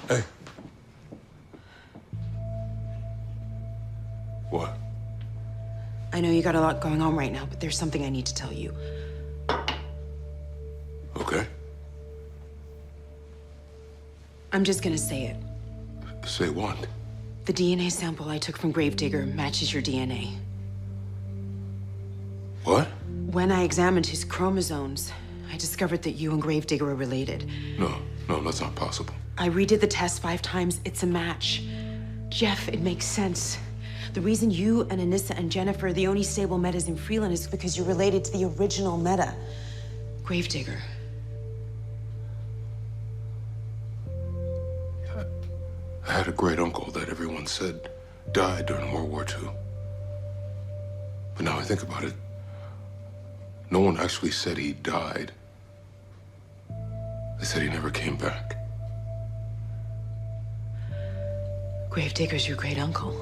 Hey. What? I know you got a lot going on right now, but there's something I need to tell you. Okay. I'm just gonna say it. Say what? The DNA sample I took from Gravedigger matches your DNA. What? When I examined his chromosomes, I discovered that you and Gravedigger are related. No, that's not possible. I redid the test 5 times. It's a match. Jeff, it makes sense. The reason you and Anissa and Jennifer are the only stable metas in Freeland is because you're related to the original meta, Gravedigger. I had a great uncle that everyone said died during World War II. But now I think about it, no one actually said he died. They said he never came back. Gravedigger's your great uncle.